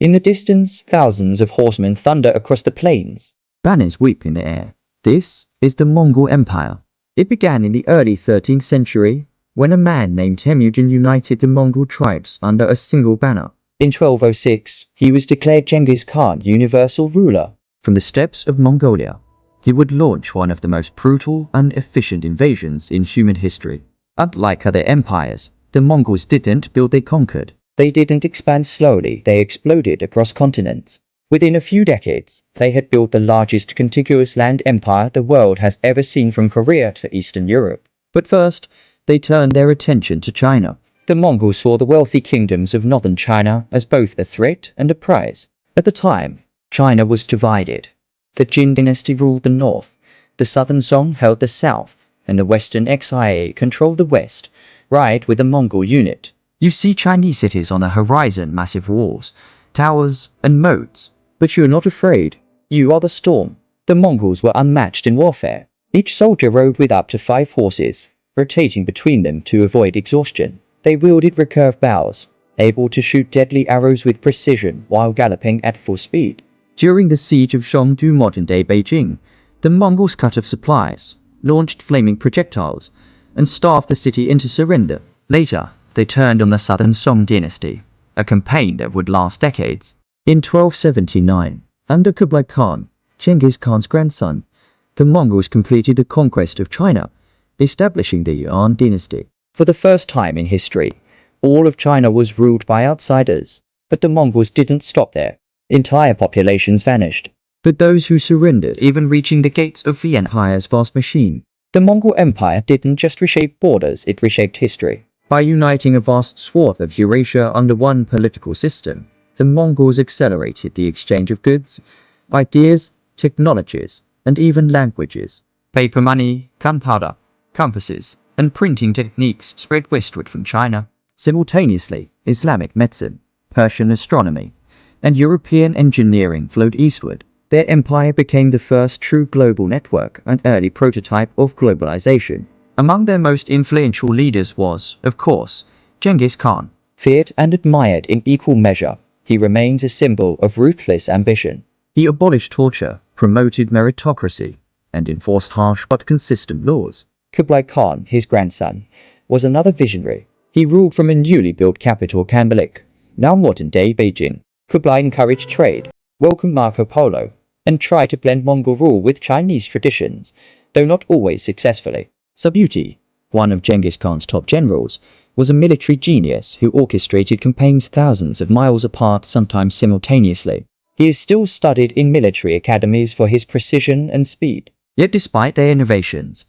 In the distance, thousands of horsemen thunder across the plains. Banners whip in the air. This is the Mongol Empire. It began in the early 13th century, when a man named Temujin united the Mongol tribes under a single banner. In 1206, he was declared Genghis Khan universal ruler. From the steppes of Mongolia, he would launch one of the most brutal and efficient invasions in human history. Unlike other empires, the Mongols didn't build, they conquered. They didn't expand slowly, they exploded across continents. Within a few decades, they had built the largest contiguous land empire the world has ever seen, from Korea to Eastern Europe. But first, they turned their attention to China. The Mongols saw the wealthy kingdoms of northern China as both a threat and a prize. At the time, China was divided. The Jin dynasty ruled the north, the southern Song held the south, and the western Xia controlled the west, right with the Mongol unit. You see Chinese cities on the horizon, massive walls, towers, and moats. But you're not afraid. You are the storm. The Mongols were unmatched in warfare. Each soldier rode with up to 5 horses, rotating between them to avoid exhaustion. They wielded recurved bows, able to shoot deadly arrows with precision while galloping at full speed. During the siege of Chengdu, modern-day Beijing, the Mongols cut off supplies, launched flaming projectiles, and starved the city into surrender. Later, they turned on the southern Song dynasty, a campaign that would last decades. In 1279, under Kublai Khan, Genghis Khan's grandson, the Mongols completed the conquest of China, establishing the Yuan dynasty. For the first time in history, all of China was ruled by outsiders. But the Mongols didn't stop there. Entire populations vanished. But those who surrendered, even reaching the gates of the Empire's vast machine. The Mongol Empire didn't just reshape borders, it reshaped history. By uniting a vast swath of Eurasia under one political system, the Mongols accelerated the exchange of goods, ideas, technologies, and even languages. Paper money, gunpowder, compasses, and printing techniques spread westward from China. Simultaneously, Islamic medicine, Persian astronomy, and European engineering flowed eastward. Their empire became the first true global network, an early prototype of globalization. Among their most influential leaders was, of course, Genghis Khan. Feared and admired in equal measure, he remains a symbol of ruthless ambition. He abolished torture, promoted meritocracy, and enforced harsh but consistent laws. Kublai Khan, his grandson, was another visionary. He ruled from a newly built capital, Kambalik, now modern-day Beijing. Kublai encouraged trade, welcomed Marco Polo, and tried to blend Mongol rule with Chinese traditions, though not always successfully. Subhuti, one of Genghis Khan's top generals, was a military genius who orchestrated campaigns thousands of miles apart, sometimes simultaneously. He is still studied in military academies for his precision and speed. Yet despite their innovations,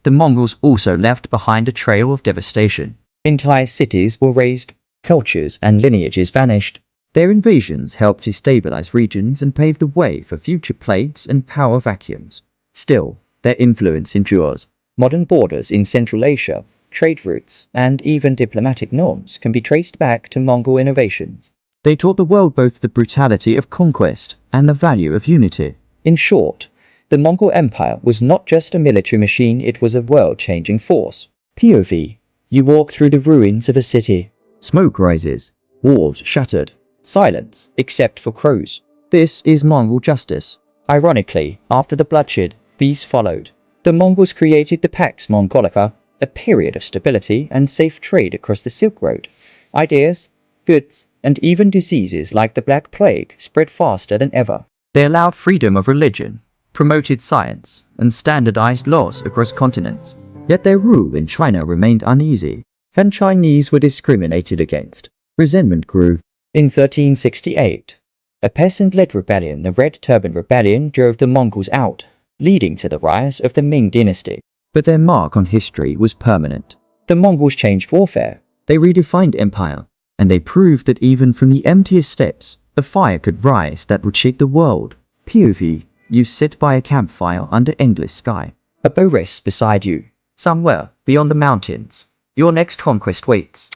the Mongols also left behind a trail of devastation. Entire cities were razed, cultures and lineages vanished. Their invasions helped destabilize regions and pave the way for future plagues and power vacuums. Still, their influence endures. Modern borders in Central Asia, trade routes, and even diplomatic norms can be traced back to Mongol innovations. They taught the world both the brutality of conquest and the value of unity. In short, the Mongol Empire was not just a military machine, it was a world-changing force. POV. You walk through the ruins of a city. Smoke rises, walls shattered. Silence, except for crows. This is Mongol justice. Ironically, after the bloodshed, peace followed. The Mongols created the Pax Mongolica, a period of stability and safe trade across the Silk Road. Ideas, goods, and even diseases like the Black Plague spread faster than ever. They allowed freedom of religion, promoted science, and standardized laws across continents. Yet their rule in China remained uneasy, and Chinese were discriminated against. Resentment grew. In 1368, a peasant-led rebellion, the Red Turban Rebellion, drove the Mongols out, leading to the rise of the Ming dynasty. But their mark on history was permanent. The Mongols changed warfare. They redefined empire, and they proved that even from the emptiest steppes, a fire could rise that would shake the world. POV. You sit by a campfire under endless sky. A bow rests beside you. Somewhere, beyond the mountains, your next conquest waits.